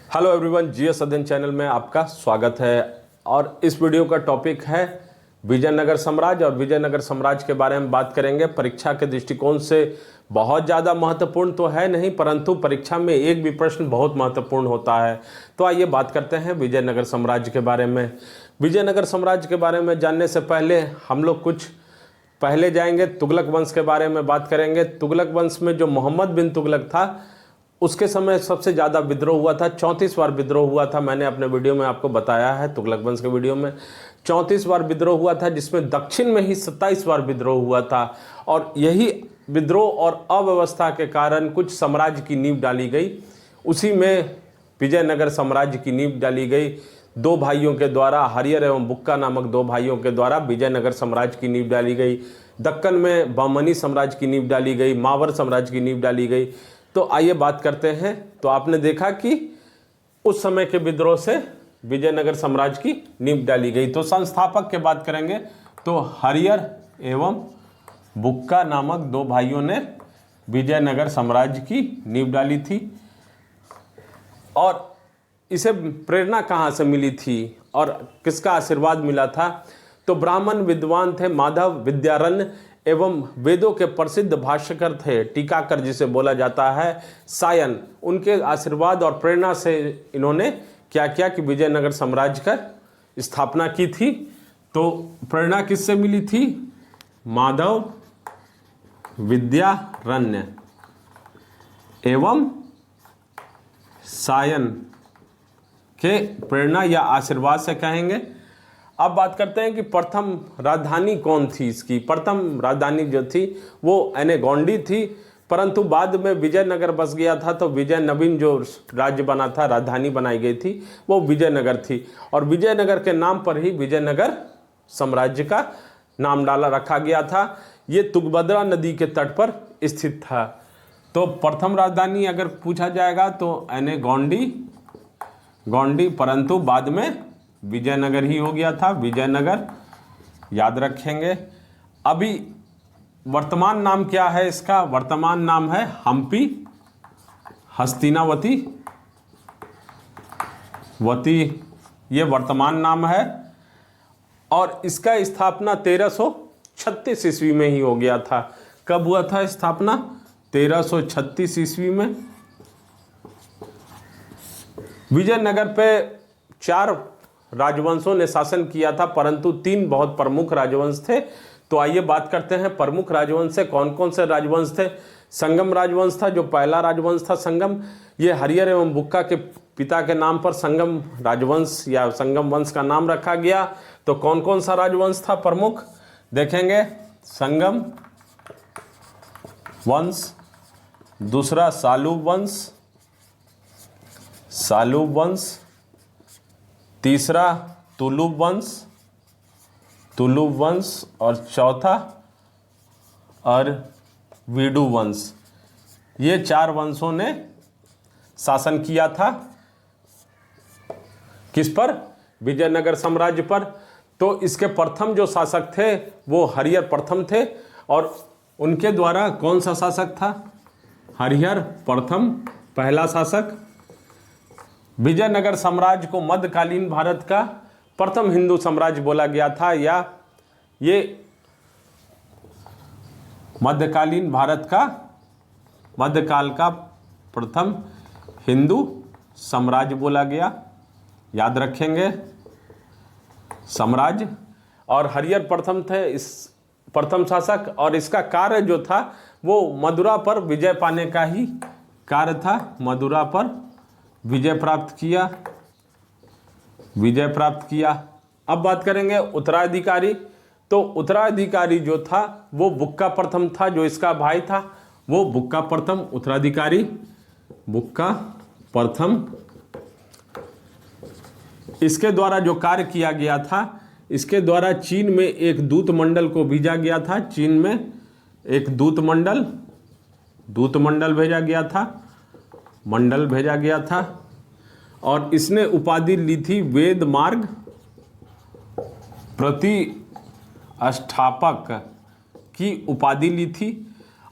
Hello everyone, GS अध्ययन channel में आपका स्वागत है। और इस वीडियो का टॉपिक है विजयनगर साम्राज्य। और विजयनगर साम्राज्य के बारे में बात करेंगे। परीक्षा के दृष्टिकोण से बहुत ज़्यादा महत्वपूर्ण तो है नहीं, परंतु परीक्षा में एक भी प्रश्न बहुत महत्वपूर्ण होता है। तो आइए बात करते हैं विजयनगर साम्राज्य के बारे में। विजयनगर साम्राज्य के बारे में जानने से पहले हम लोग कुछ पहले जाएंगे, तुगलक वंश के बारे में बात करेंगे। तुगलक वंश में जो मोहम्मद बिन तुगलक था, उसके समय सबसे ज़्यादा विद्रोह हुआ था। 34 बार विद्रोह हुआ था। मैंने अपने वीडियो में आपको बताया है, तुगलक वंश के वीडियो में 34 बार विद्रोह हुआ था, जिसमें दक्षिण में ही 27 बार विद्रोह हुआ था। और यही विद्रोह और अव्यवस्था के कारण कुछ साम्राज्य की नींव डाली गई। उसी में विजयनगर साम्राज्य की नींव डाली गई। दो भाइयों के द्वारा, हरियर एवं बुक्का नामक दो भाइयों के द्वारा विजयनगर साम्राज्य की नींव डाली गई। दक्कन में बहमनी साम्राज्य की नींव डाली गई, मावर साम्राज्य की नींव डाली गई। तो आइए बात करते हैं। तो आपने देखा कि उस समय के विद्रोह से विजयनगर साम्राज्य की नींव डाली गई। तो संस्थापक की बात करेंगे तो हरियर एवं बुक्का नामक दो भाइयों ने विजयनगर साम्राज्य की नींव डाली थी। और इसे प्रेरणा कहाँ से मिली थी और किसका आशीर्वाद मिला था? तो ब्राह्मण विद्वान थे माधव विद्यारण्य एवं वेदों के प्रसिद्ध भाष्यकर थे, टीकाकर जिसे बोला जाता है, सायन। उनके आशीर्वाद और प्रेरणा से इन्होंने क्या किया कि विजयनगर साम्राज्य का स्थापना की थी। तो प्रेरणा किससे मिली थी? माधव विद्यारण्य एवं सायन के प्रेरणा या आशीर्वाद से कहेंगे। अब बात करते हैं कि प्रथम राजधानी कौन थी इसकी। प्रथम राजधानी जो थी वो गौंडी थी, परंतु बाद में विजयनगर बस गया था, तो विजय नवीन जो राज्य बना था, राजधानी बनाई गई थी, वो विजयनगर थी। और विजयनगर के नाम पर ही विजयनगर साम्राज्य का नाम डाला रखा गया था। ये तुंगभद्रा नदी के तट पर स्थित था। तो प्रथम राजधानी अगर पूछा जाएगा तो गौंडी, परंतु बाद में विजयनगर ही हो गया था, विजयनगर, याद रखेंगे। अभी वर्तमान नाम क्या है इसका? वर्तमान नाम है हम्पी हस्तिनावती ये वर्तमान नाम है। और इसका स्थापना 1336 ईस्वी में ही हो गया था। कब हुआ था स्थापना? 1336 ईस्वी में। विजयनगर पे 4 राजवंशों ने शासन किया था, परंतु 3 बहुत प्रमुख राजवंश थे। तो आइए बात करते हैं प्रमुख राजवंश से। कौन कौन से राजवंश थे? संगम राजवंश था, जो पहला राजवंश था संगम। ये हरियर एवं बुक्का के पिता के नाम पर संगम राजवंश या संगम वंश का नाम रखा गया। तो कौन कौन सा राजवंश था प्रमुख देखेंगे? संगम वंश, दूसरा सालूब वंश, तीसरा तुलुब वंश और चौथा वीडू वंश। ये 4 वंशों ने शासन किया था। किस पर? विजयनगर साम्राज्य पर। तो इसके प्रथम जो शासक थे वो हरिहर प्रथम थे। और उनके द्वारा कौन सा शासक था? हरिहर प्रथम पहला शासक। विजयनगर साम्राज्य को मध्यकालीन भारत का प्रथम हिंदू साम्राज्य बोला गया था, या ये मध्यकालीन भारत का मध्यकाल का प्रथम हिंदू साम्राज्य बोला गया, याद रखेंगे, साम्राज्य। और हरिहर प्रथम थे इस प्रथम शासक। और इसका कार्य जो था वो मदुरा पर विजय पाने का ही कार्य था। मदुरा पर विजय प्राप्त किया। अब बात करेंगे उत्तराधिकारी। तो उत्तराधिकारी जो था वो बुक्का प्रथम था, जो इसका भाई था वो बुक्का प्रथम उत्तराधिकारी, बुक्का प्रथम। इसके द्वारा जो कार्य किया गया था, इसके द्वारा चीन में एक दूत मंडल को भेजा गया था। चीन में एक दूत मंडल भेजा गया था। और इसने उपाधि ली थी वेद मार्ग प्रतिष्ठापक की उपाधि ली थी।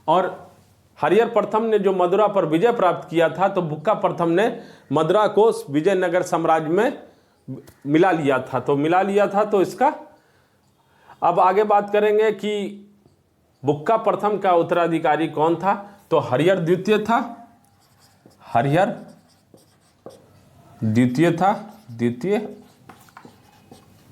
और हरिहर प्रथम ने जो मदुरा पर विजय प्राप्त किया था, तो बुक्का प्रथम ने मदुरा को विजयनगर साम्राज्य में मिला लिया था। तो इसका अब आगे बात करेंगे कि बुक्का प्रथम का उत्तराधिकारी कौन था। तो हरिहर द्वितीय था। हरिहर द्वितीय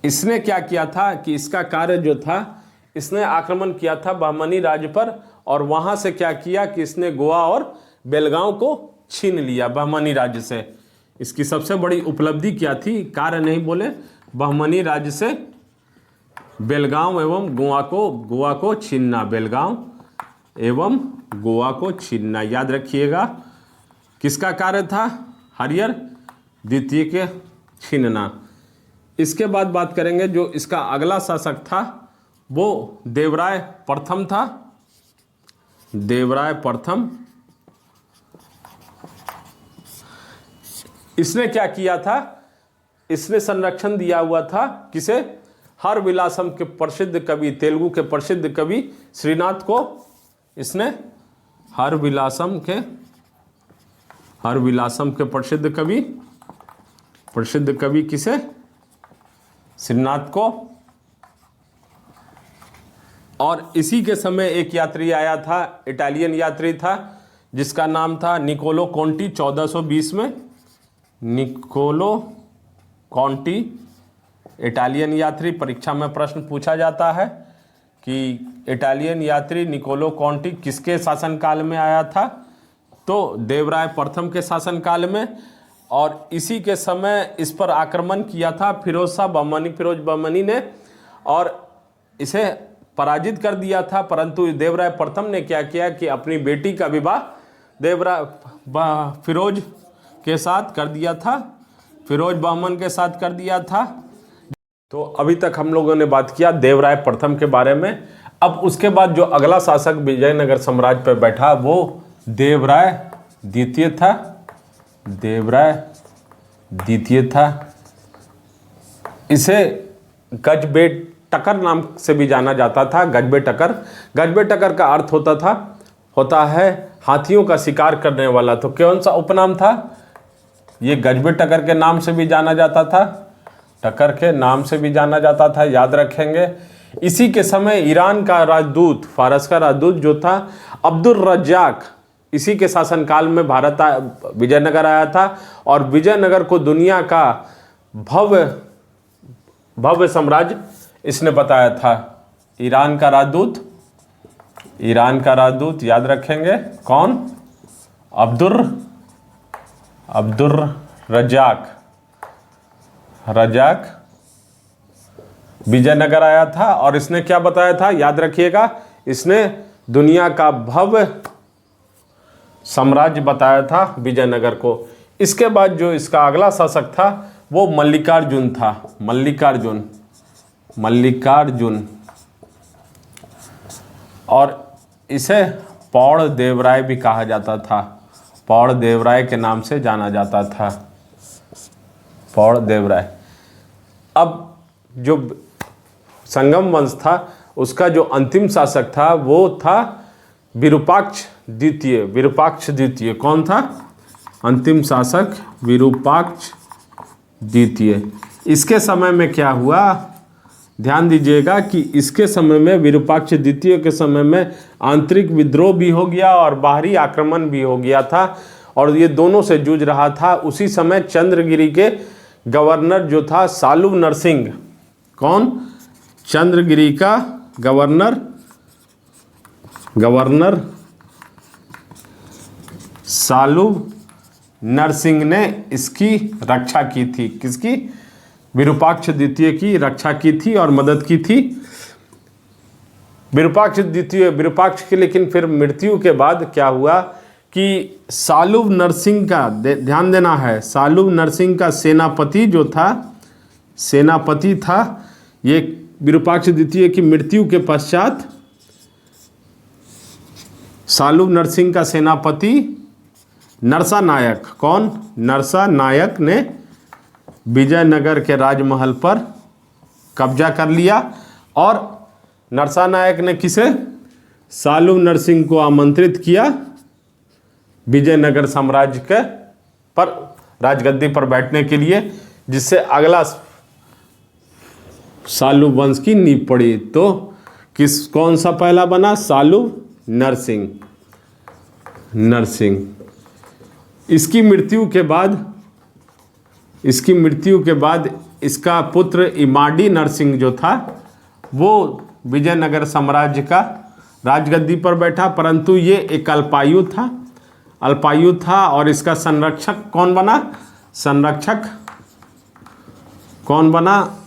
इसने क्या किया था कि इसका कार्य जो था, इसने आक्रमण किया था बहमनी राज्य पर, और वहां से क्या किया कि इसने गोवा और बेलगांव को छीन लिया बहमनी राज्य से। इसकी सबसे बड़ी उपलब्धि क्या थी, कार्य नहीं बोले, बहमनी राज्य से बेलगांव एवं गोवा को छीनना, बेलगांव एवं गोवा को छीनना, याद रखिएगा किसका कार्य था, हरिहर द्वितीय के छीनना। इसके बाद बात करेंगे जो इसका अगला शासक था वो देवराय प्रथम था। देवराय प्रथम, इसने क्या किया था, इसने संरक्षण दिया हुआ था किसे, हर विलासम के प्रसिद्ध कवि, तेलुगु के प्रसिद्ध कवि श्रीनाथ को। इसने हर विलासम के प्रसिद्ध कवि किसे, श्रीनाथ को। और इसी के समय एक यात्री आया था, इटालियन यात्री था, जिसका नाम था निकोलो कॉन्टी। 1420 में निकोलो कॉन्टी, इटालियन यात्री। परीक्षा में प्रश्न पूछा जाता है कि इटालियन यात्री निकोलो कॉन्टी किसके शासनकाल में आया था, तो देवराय प्रथम के शासनकाल में। और इसी के समय इस पर आक्रमण किया था फिरोज बहमनी ने, और इसे पराजित कर दिया था। परंतु देवराय प्रथम ने क्या किया कि अपनी बेटी का विवाह फिरोज के साथ कर दिया था, फिरोज बहमन के साथ कर दिया था। तो अभी तक हम लोगों ने बात किया देवराय प्रथम के बारे में। अब उसके बाद जो अगला शासक विजयनगर साम्राज्य पर बैठा वो देवराय द्वितीय था। देवराय द्वितीय था। इसे गजबेटकर नाम से भी जाना जाता था। गजबेटकर का अर्थ होता है हाथियों का शिकार करने वाला। तो कौन सा उपनाम था ये, गजबेटकर के नाम से भी जाना जाता था, टकर के नाम से भी जाना जाता था, याद रखेंगे। इसी के समय ईरान का राजदूत, फारस का राजदूत जो था अब्दुल रज्जाक, इसी के शासनकाल में विजयनगर आया था, और विजयनगर को दुनिया का भव्य साम्राज्य इसने बताया था। ईरान का राजदूत याद रखेंगे कौन, अब्दुल रज्जाक विजयनगर आया था। और इसने क्या बताया था, याद रखिएगा, इसने दुनिया का भव्य साम्राज्य बताया था विजयनगर को। इसके बाद जो इसका अगला शासक था वो मल्लिकार्जुन था। मल्लिकार्जुन, और इसे पौड़ देवराय भी कहा जाता था। पौड़ देवराय के नाम से जाना जाता था, पौड़ देवराय। अब जो संगम वंश था उसका जो अंतिम शासक था वो था विरूपाक्ष द्वितीय। कौन था अंतिम शासक, विरूपाक्ष द्वितीय। इसके समय में क्या हुआ, ध्यान दीजिएगा कि इसके समय में, विरूपाक्ष द्वितीय के समय में आंतरिक विद्रोह भी हो गया और बाहरी आक्रमण भी हो गया था, और ये दोनों से जूझ रहा था। उसी समय चंद्रगिरी के गवर्नर जो था सालुव नरसिंह, कौन, चंद्रगिरी का गवर्नर सालुव नरसिंह ने इसकी रक्षा की थी। किसकी, विरूपाक्ष द्वितीय की रक्षा की थी और मदद की थी। विरूपाक्ष की लेकिन फिर मृत्यु के बाद क्या हुआ कि सालुव नरसिंह का, ध्यान देना है, सालुव नरसिंह का सेनापति था। ये विरूपाक्ष द्वितीय की मृत्यु के पश्चात सालुव नरसिंह का सेनापति नरसा नायक, कौन, नरसा नायक ने विजयनगर के राजमहल पर कब्जा कर लिया। और नरसा नायक ने किसे, सालुव नरसिंह को आमंत्रित किया विजयनगर साम्राज्य के पर राजगद्दी पर बैठने के लिए, जिससे अगला सालू वंश की नींव पड़ी। तो कौन सा पहला बना? सालू नरसिंह। इसकी मृत्यु के बाद इसका पुत्र इमाडी नरसिंह जो था वो विजयनगर साम्राज्य का राजगद्दी पर बैठा, परंतु ये एक अल्पायु था और इसका संरक्षक कौन बना?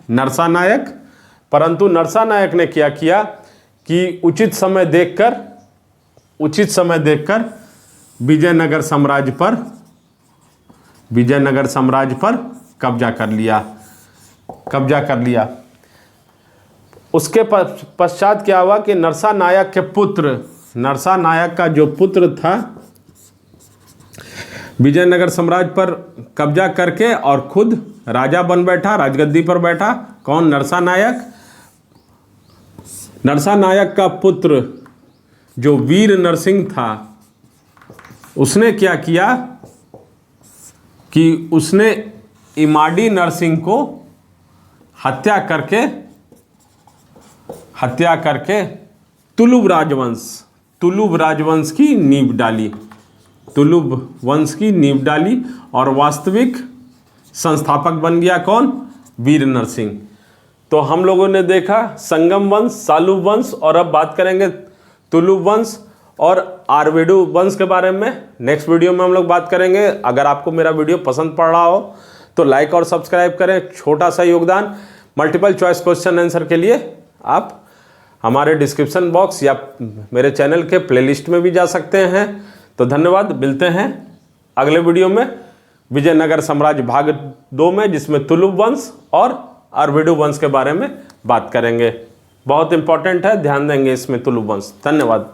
नरसा नायक। परंतु नरसा नायक ने क्या किया कि उचित समय देखकर विजयनगर साम्राज्य पर कब्जा कर लिया। उसके पश्चात क्या हुआ कि नरसा नायक का जो पुत्र था विजयनगर साम्राज्य पर कब्जा करके और खुद राजा बन बैठा, राजगद्दी पर बैठा। कौन? नरसा नायक का पुत्र जो वीर नरसिंह था, उसने क्या किया कि उसने इमाडी नरसिंह को हत्या करके तुलुब राजवंश की नींव डाली और वास्तविक संस्थापक बन गया। कौन? वीर नरसिंह। तो हम लोगों ने देखा संगम वंश, सालू वंश, और अब बात करेंगे तुलुब वंश और आर्वेडु वंश के बारे में। नेक्स्ट वीडियो में हम लोग बात करेंगे। अगर आपको मेरा वीडियो पसंद पड़ रहा हो तो लाइक और सब्सक्राइब करें। छोटा सा योगदान। मल्टीपल चॉइस क्वेश्चन आंसर के लिए आप हमारे डिस्क्रिप्शन बॉक्स या मेरे चैनल के प्लेलिस्ट में भी जा सकते हैं। तो धन्यवाद। मिलते हैं अगले वीडियो में विजयनगर साम्राज्य भाग 2 में, जिसमें तुलुब वंश और आर्वेडु वंश के बारे में बात करेंगे। बहुत इंपॉर्टेंट है, ध्यान देंगे इसमें तुलुब वंश। धन्यवाद।